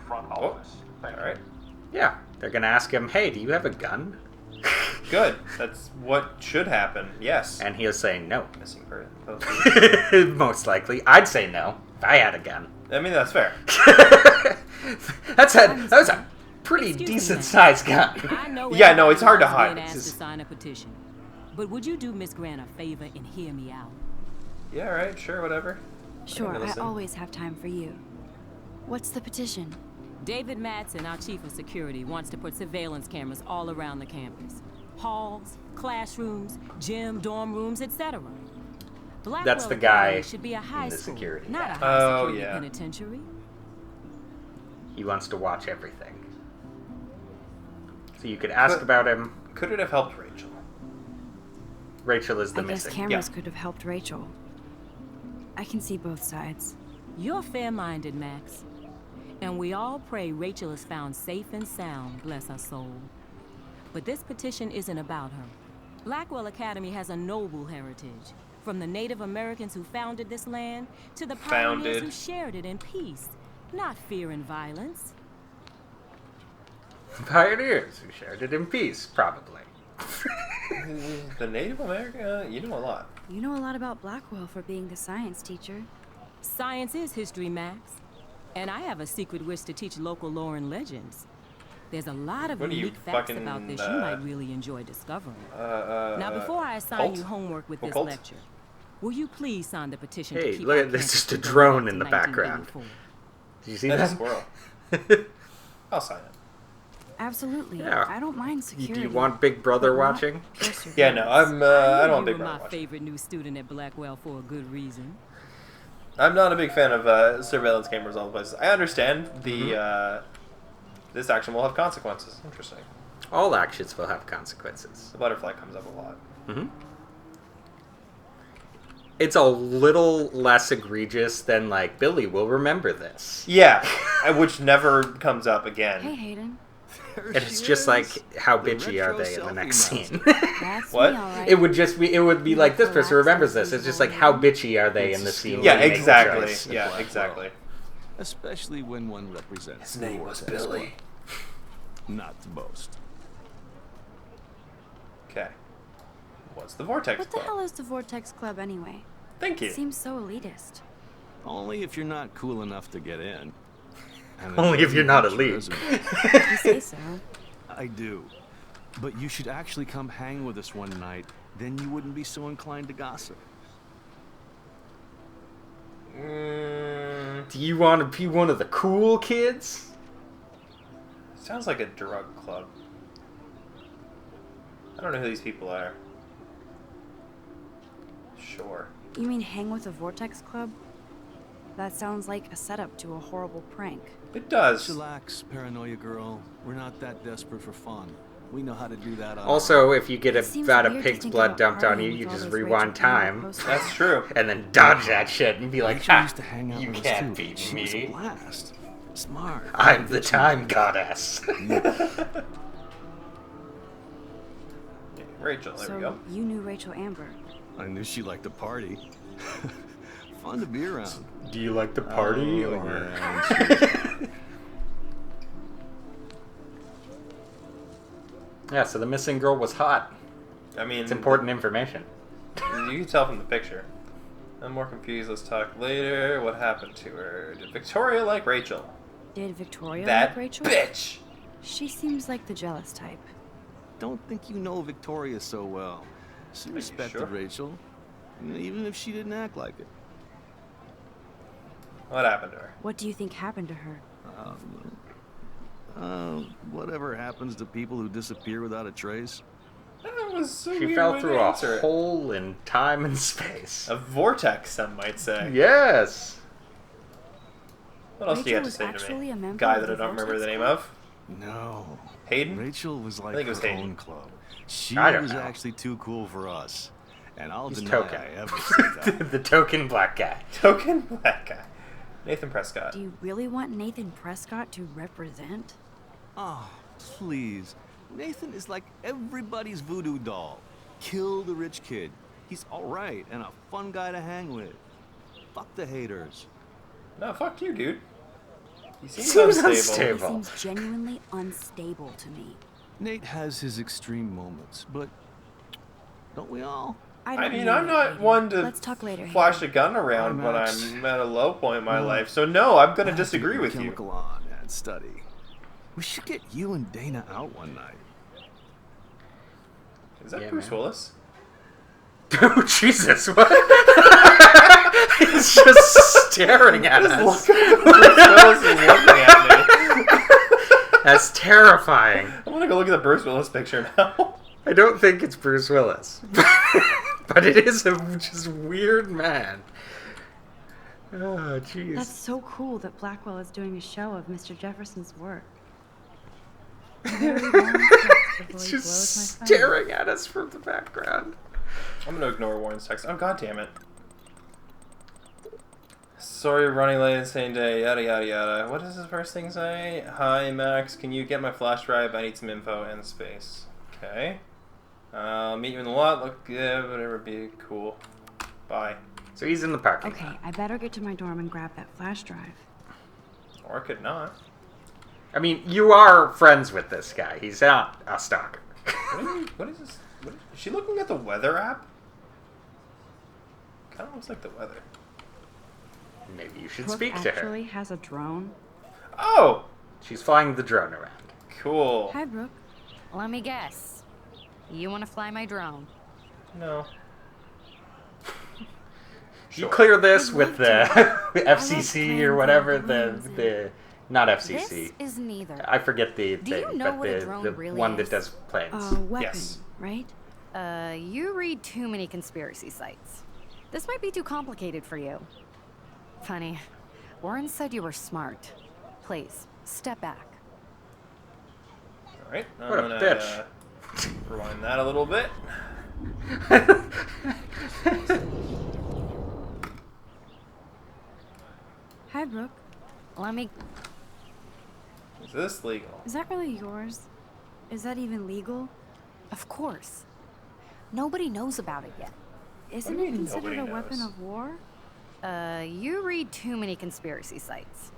front Oh, office. Thank you. alright. Yeah, they're gonna ask him, hey, do you have a gun? Good. That's what should happen. Yes. And he'll say no. Missing person. Most likely. I'd say no if I had a gun. I mean, that's fair. That was a pretty decent sized gun. I know Yeah, no, it's hard to everyone's hide. being asked It's to just- sign a petition. But would you do Miss Grant a favor and hear me out? Yeah, right, sure, whatever. Sure, I listen. always have time for you. What's the petition? David Madsen, our chief of security, wants to put surveillance cameras all around the campus. Halls, classrooms, gym, dorm rooms, etc. That's the guy Academy should be a high in the school, security not a guy. high Oh, security yeah. penitentiary. He wants to watch everything. So you could ask But- about him. Could it have helped Rachel? Rachel is the I guess missing. cameras could have helped Rachel. I can see both sides. You're fair-minded, Max. And we all pray Rachel is found safe and sound, bless her soul. But this petition isn't about her. Blackwell Academy has a noble heritage. From the Native Americans who founded this land to the pioneers Founded. who shared it in peace, not fear and violence. Pioneers who shared it in peace, probably. The Native American? You know a lot. You know a lot about Blackwell for being the science teacher. Science is history, Max. And I have a secret wish to teach local lore and legends. There's a lot of What are you, unique facts fucking, about this you might really enjoy discovering. Now, Now, before I assign cult? you homework with What this cult? lecture, will you please sign the petition Hey, to keep look our at- there's campus just a from drone going in the back to background. 1984? Did you see That's a that? squirrel. I'll sign it. Absolutely. Yeah. I don't mind You- security. do you want Big Brother but not watching? for Yeah, no, I knew don't want you Big were Brother my watching. favorite new student at Blackwell for a good reason. I'm not a big fan of surveillance cameras all the places. I understand the this action will have consequences. Interesting. All actions will have consequences. The butterfly comes up a lot. Hmm. It's a little less egregious than, like, Billy will remember this. Yeah, which never comes up again. Hey, Hayden. And it's just like, how bitchy are they in the next scene? That's What? me, all right. It would be like, this person remembers this. It's just like, how bitchy are they in the scene? Yeah, when they make the exactly. choice? Yeah, Blackwell. exactly. Especially when one represents His name the was Vortex Billy. Club. Not to boast. Okay. What's the Vortex What the Club? hell is the Vortex Club anyway? Thank you. Seems so elitist. Only if you're not cool enough to get in. And it Only if doesn't you're not match your elite. resume. You say so. I do. But you should actually come hang with us one night. Then you wouldn't be so inclined to gossip. Mm, Do you want to be one of the cool kids? sounds like a drug club. I don't know who these people are. Sure. You mean hang with the Vortex Club? That sounds like a setup to a horrible prank. It does. Relax, paranoia girl. We're not that desperate for fun. We know how to do that on our Also, if you get a It seems vat of weird to pig's think blood about dumped on partying you, with you all just those rewind Rachel Graham time posters. That's true. and then dodge that shit and be like, Rachel ha! used to hang out You with us can't too. beat She was a me. blast. Smart. I'm the time goddess. Rachel, there we So go. you knew Rachel Amber. I knew she liked to party. Fun to be around. Do you like to party Oh, or? yeah, Yeah, so the missing girl was hot. I mean, It's important information. You can tell from the picture. I'm more confused. Let's talk later. What happened to her? Did Victoria like Rachel? Did Victoria That like Rachel? bitch! She seems like the jealous type. Don't think you know Victoria so well. She you respected sure? Rachel, even if she didn't act like it. What happened to her? What do you think happened to her? Whatever happens to people who disappear without a trace. That was a She weird fell way through to a answer it. hole in time and space. A vortex, some might say. Yes. What else do you Rachel have to was say to actually me? a member Guy of that I the don't remember the Vortex name Club? of? No. Hayden? Rachel was like think it was her Hayden. own club. She I don't was know. actually too cool for us. And I'll He's deny token. I ever said that. The token black guy. Token black guy. Nathan Prescott. Do you really want Nathan Prescott to represent? Oh, please. Nathan is like everybody's voodoo doll. Kill the rich kid. He's alright and a fun guy to hang with. Fuck the haters. No, fuck you, dude. He seems Seems unstable. He unstable. seems genuinely unstable to me. Nate has his extreme moments, but don't we all? I don't mean, know I'm yet, not Aiden. one to Let's talk later. flash Hayden. a gun around when Max. I'm at a low point in my Well, life. So no, I'm gonna I have to disagree get my with you. chemical on and study. We should get you and Dana out one night. Is that Yeah, Bruce man. Willis? Oh, Jesus, what? He's just staring at us. Bruce Willis is looking at me. That's terrifying. I want to go look at the Bruce Willis picture now. I don't think it's Bruce Willis. But it is a just weird man. Oh, jeez. That's so cool that Blackwell is doing a show of Mr. Jefferson's work. I better read Warren's text before It's he just blows my phone. staring at us from the background. I'm gonna ignore Warren's text. Oh, god damn it. Sorry, running late the same day, yada yada yada. What does his first thing say? Hi, Max, can you get my flash drive? I need some info and space. Okay. I'll meet you in the lot. Look good, whatever, be cool. Bye. So he's in the parking Okay, lot. I better get to my dorm and grab that flash drive. Or I could not. I mean, you are friends with this guy. He's not a stalker. What is this? Is she looking at the weather app? Kind of looks like the weather. Maybe you should Brooke speak to her. actually has a drone. Oh! She's flying the drone around. Cool. Hi, Brooke. Let me guess. You want to fly my drone? No. You clear this I'd with love the FCC or planes whatever, and balloons the not FCC. This is neither. I forget the Do you thing, know but what a the drone really one that is? does planes. A weapon, Yes. right? You read too many conspiracy sites. This might be too complicated for you. Funny. Warren said you were smart. Please, step back. Alright, I'm What a gonna bitch. rewind that a little bit. Hi, Brooke. Let me... Is this legal? Is that really yours? Is that even legal? Of course. Nobody knows about it yet. Isn't do you it mean considered nobody a weapon knows? of war? You read too many conspiracy sites.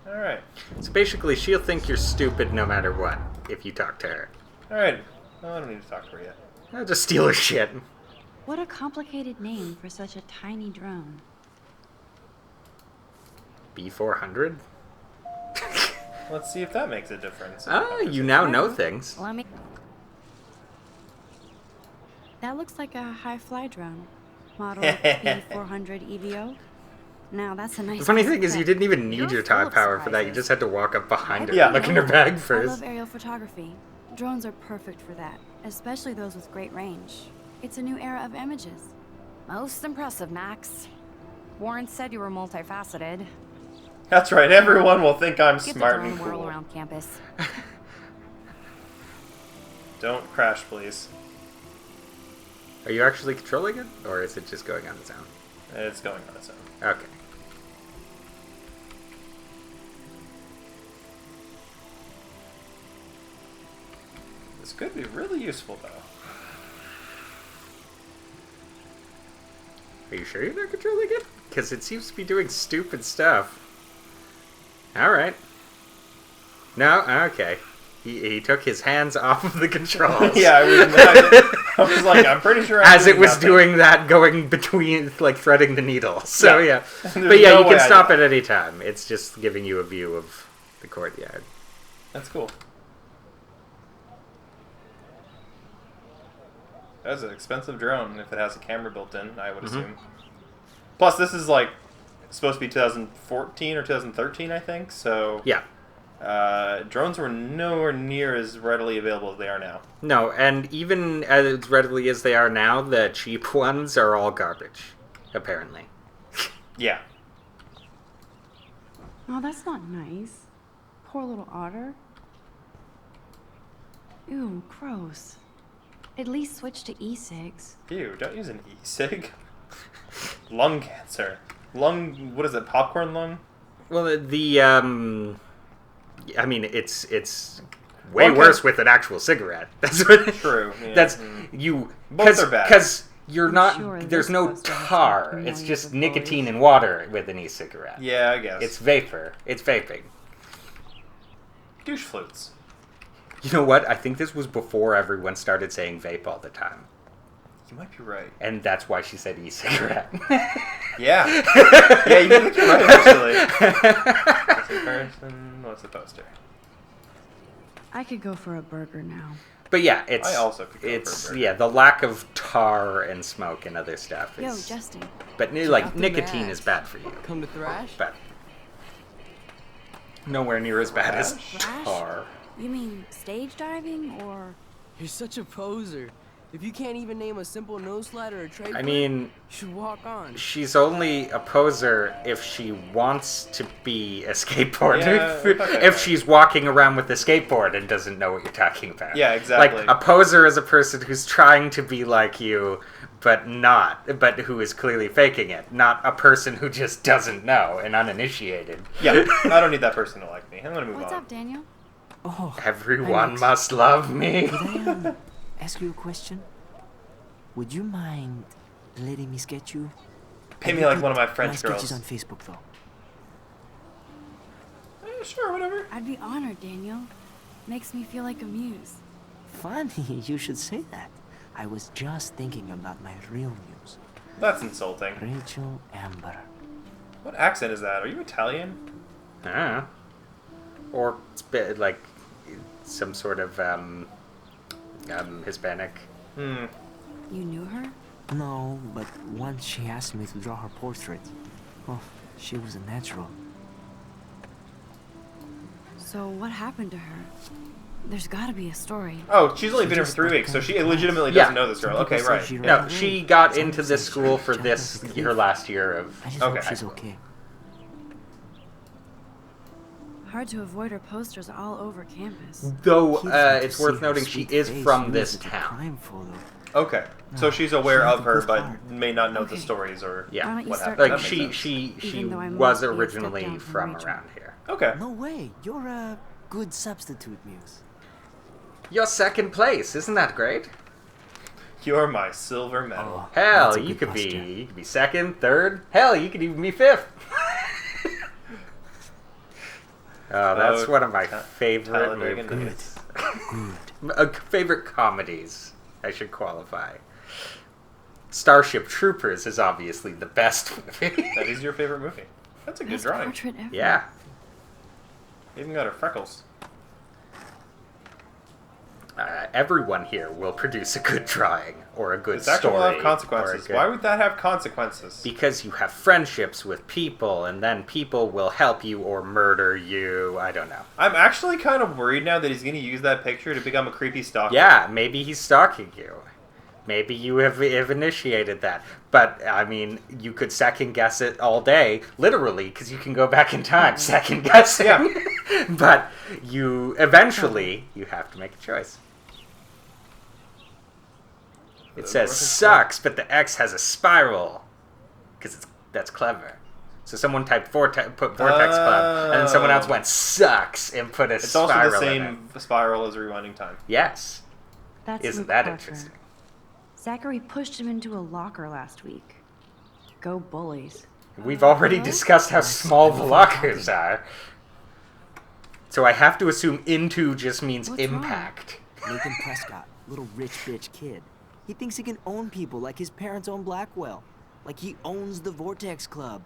Alright. So basically, she'll think you're stupid no matter what if you talk to her. Alright. Oh, I don't need to talk to her yet. I'll just steal her shit. What a complicated name for such a tiny drone. B400? Let's see if that makes a difference. Ah, you now know things. Let me... That looks like a high-fly drone. Model P400 EVO. Now that's a nice. The funny piece of thing is, you tech. didn't even need You're your full time of power for that. You surprises. just had to walk up behind her Yeah. and look in her bag I first. love aerial photography. Drones are perfect for that, especially those with great range. It's a new era of images. Most impressive, Max. Warren said you were multifaceted. That's right, everyone will think I'm Get smart the drone and whirl cool. around campus. Don't crash, please. Are you actually controlling it, or is it just going on its own? It's going on its own. Okay. This could be really useful, though. Are you sure you're not controlling it? Because it seems to be doing stupid stuff. Alright. No? Okay. He took his hands off of the controls. Yeah, I was like, I'm pretty sure As it was nothing. doing that, going between, like, threading the needle. So, Yeah. yeah. There's But, yeah, no you way can I stop did at any time. It's just giving you a view of the courtyard. That's cool. That's an expensive drone if it has a camera built in, I would assume. Plus, this is like supposed to be 2014 or 2013, I think. So Yeah. drones were nowhere near as readily available as they are now. No, and even as readily as they are now, the cheap ones are all garbage, apparently. Yeah. Oh, that's not nice. Poor little otter. Ew, gross. At least switch to e-cigs. Ew, don't use an e-cig. Lung cancer. What is it, popcorn lung? Well, I mean, it's way Well, worse with an actual cigarette. That's what. True, yeah. That's you. Both are bad. Because You're I'm not. sure There's this no poster has tar. smoked It's millions just of nicotine boys. and water with an e-cigarette. Yeah, I guess. It's vapor. It's vaping. douche flutes. You know what? I think this was before everyone started saying vape all the time. You might be right. And that's why she said e-cigarette. Yeah. Yeah, you think you're right, actually. What's the person? What's the poster? I could go for a burger now. But yeah, it's I also could go for a it's burger. yeah, the lack of tar and smoke and other stuff Yo, is. Justin. But out like the nicotine bags. is bad for you. Come to thrash? But nowhere near as bad as Thrash? tar. You mean stage diving or? You're such a poser. If you can't even name a simple nose slide or a trade I flip, mean, you should walk on. she's only a poser if she wants to be a skateboarder. Yeah, okay. If she's walking around with a skateboard and doesn't know what you're talking about. Yeah, exactly. Like, a poser is a person who's trying to be like you, but who is clearly faking it. Not a person who just doesn't know and uninitiated. Yeah, I don't need that person to like me. I'm gonna move What's on. up, Daniel? Oh, Everyone Max. must love me. could I ask you a question? Would you mind letting me sketch you? Pay I me do like put one of my my French sketches girls. on Facebook, though. Sure, whatever. I'd be honored, Daniel. Makes me feel like a muse. Funny, you should say that. I was just thinking about my real muse, That's insulting. Rachel Amber. What accent is that? Are you Italian? I don't know. Or like some sort of Hispanic. Hmm. You knew her? No, but once she asked me to draw her portrait. Oh, she was a natural. So what happened to her? There's gotta be a story. Oh, she's only She been here for just 3 got weeks, so kind she of legitimately Yeah. doesn't know this girl. Some Okay, people say right. she No, ran she away. got Some into say this she school for jumped this off the her cliff. last year of. I just Okay. hope she's okay. Hard to avoid her posters all over campus. Though Kids want to it's worth see her noting she sweet is face from use this as a town. crime photo. Okay, so No, she's aware she had of the her, good but heart. may not know the Okay. stories or Yeah. Why don't you what start happened. Like That she makes sense. she Even though I was must be a step originally down from from Rachel. around here. Okay. No way, you're a good substitute muse. You're second place, isn't that great? You're my silver medal. Oh, Hell, that's a you good could posture. be second, third. Hell, you could even be fifth. Oh, that's Oh, one of my Ta- favorite Talladega movies. Nights. Good. Favorite comedies, I should qualify. Starship Troopers is obviously the best movie. That is your favorite movie. That's a good Best drawing. portrait ever. Yeah. Even got her freckles. Everyone here will produce a good drawing or a good This actually will story. have or a consequences. good- Why would that have consequences? Because you have friendships with people, and then people will help you or murder you. I don't know. I'm actually kind of worried now that he's going to use that picture to become a creepy stalker. Yeah, maybe he's stalking you. Maybe you have initiated that. But, I mean, you could second guess it all day, literally, because you can go back in time second guessing. Yeah. But eventually, you have to make a choice. It says sucks, but the X has a spiral. Because that's clever. So someone typed put Vortex Club, and then someone else went sucks and put a It's spiral also the in it. same spiral as Rewinding Time. Yes. That's Isn't Luke that Parker. interesting? Zachary pushed him into a locker last week. Go bullies. We've already discussed how small the lockers are. So I have to assume into just means What's wrong? impact. Nathan Prescott, little rich bitch kid. He thinks he can own people like his parents own Blackwell. Like he owns the Vortex Club.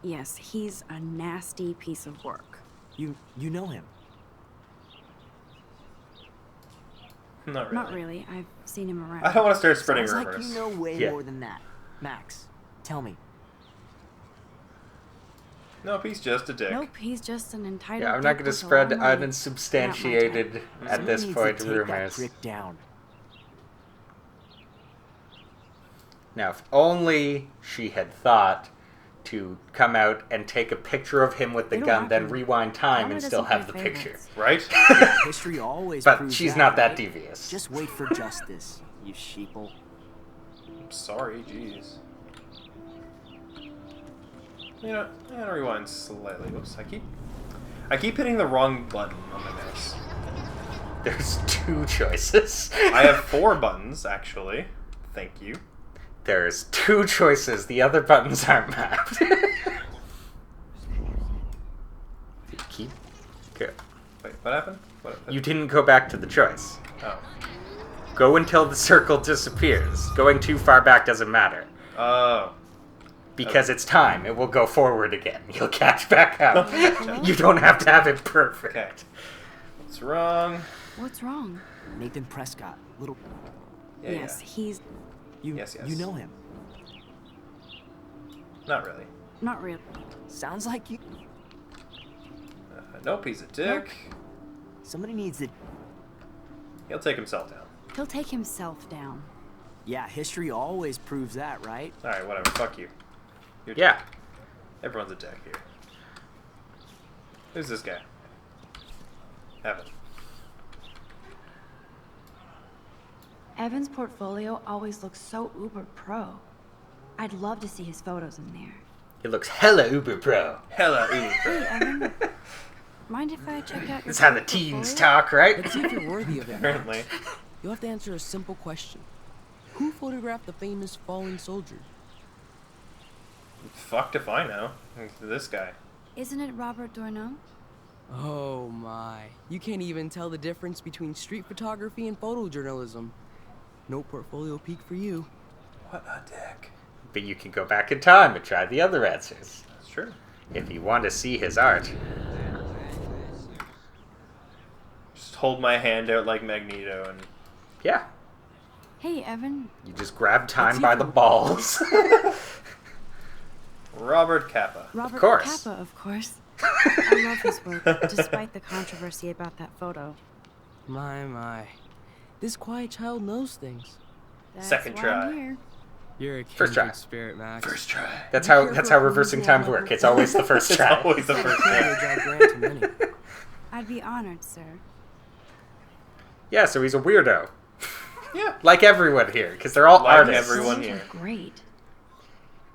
Yes, he's a nasty piece of work. You know him. Not really. Not really. I've seen him around. I don't want to start spreading Sounds rumors. like you know way Yeah. more than that. Max, tell me. Nope, he's just a dick. Nope, he's just an entitled. Yeah, I'm not dick going to with a spread lot of money. unsubstantiated at this Someone needs point to take that rumors. prick down. Now, if only she had thought to come out and take a picture of him with the It'll gun, then happen. rewind time Mama and still doesn't have the play picture. favorites. Right? History always But proves she's that, not that right? devious. Just wait for justice, you sheeple. Sorry, jeez. You know, I'm gonna rewind slightly. Whoops, I keep hitting the wrong button on my mouse. There's two choices. I have 4 buttons, actually. Thank you. There's 2 choices. The other buttons aren't mapped. Keep go. Wait, what happened? What? You didn't go back to the choice. Oh. Go until the circle disappears. Going too far back doesn't matter. Oh. Because it's time. It will go forward again. You'll catch back up. You don't have to have it perfect. Okay. What's wrong? What's wrong? Nathan Prescott, little. Yeah, yes, yeah. he's Yes. You know him. Not really. not real. Sounds like you. Nope, he's a dick. Somebody needs to. He'll take himself down. He'll take himself down. Yeah, history always proves that, right? Alright, whatever. Fuck you. You're a Yeah. dick. Everyone's a dick here. Who's this guy? Evan. Evan's portfolio always looks so uber pro. I'd love to see his photos in there. He looks hella uber pro. Hella Hey, Evan, mind if I check out your That's how the portfolio? teens talk, right? Let's see if you're worthy of it. Apparently. You'll have to answer a simple question. Who photographed the famous fallen soldier? Fucked if I know. This guy. Isn't it Robert Dourneau? Oh my. You can't even tell the difference between street photography and photojournalism. No portfolio peak for you. What a dick. But you can go back in time and try the other answers. That's true. If you want to see his art. Just hold my hand out like Magneto and... Yeah. Hey, Evan. You just grab time Let's by see the if- balls. Robert Kappa. Robert course. Capa, of course. I love his work, despite the controversy about that photo. My. This quiet child knows things. That's Second why try. I'm here. You're a First try. kindred spirit, Max. First try. That's Be how careful reversing losing times all work. that It's always the first It's try. always the first Privilege try. I grant to many. I'd be honored, sir. Yeah, so he's a weirdo. Yeah. Like everyone here, because they're all Like artists. everyone Those here. are great.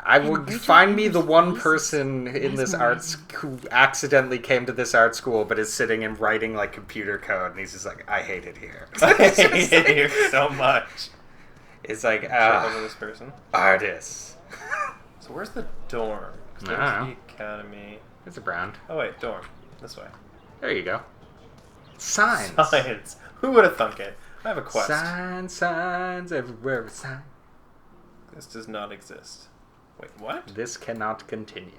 I And would Rachel find me the Amber's one voice is person in this arts who accidentally came to this art school but is sitting and writing like computer code, and he's just like, I hate it here. I hate it here so much. It's like, Shit over this person. artists. So where's the dorm? 'Cause I there's don't the know. academy. It's a brown. Oh wait, dorm. This way. There you go. Signs. Science. Who would have thunk it? I have a quest. Signs everywhere. Sign. This does not exist. Wait, what? This cannot continue.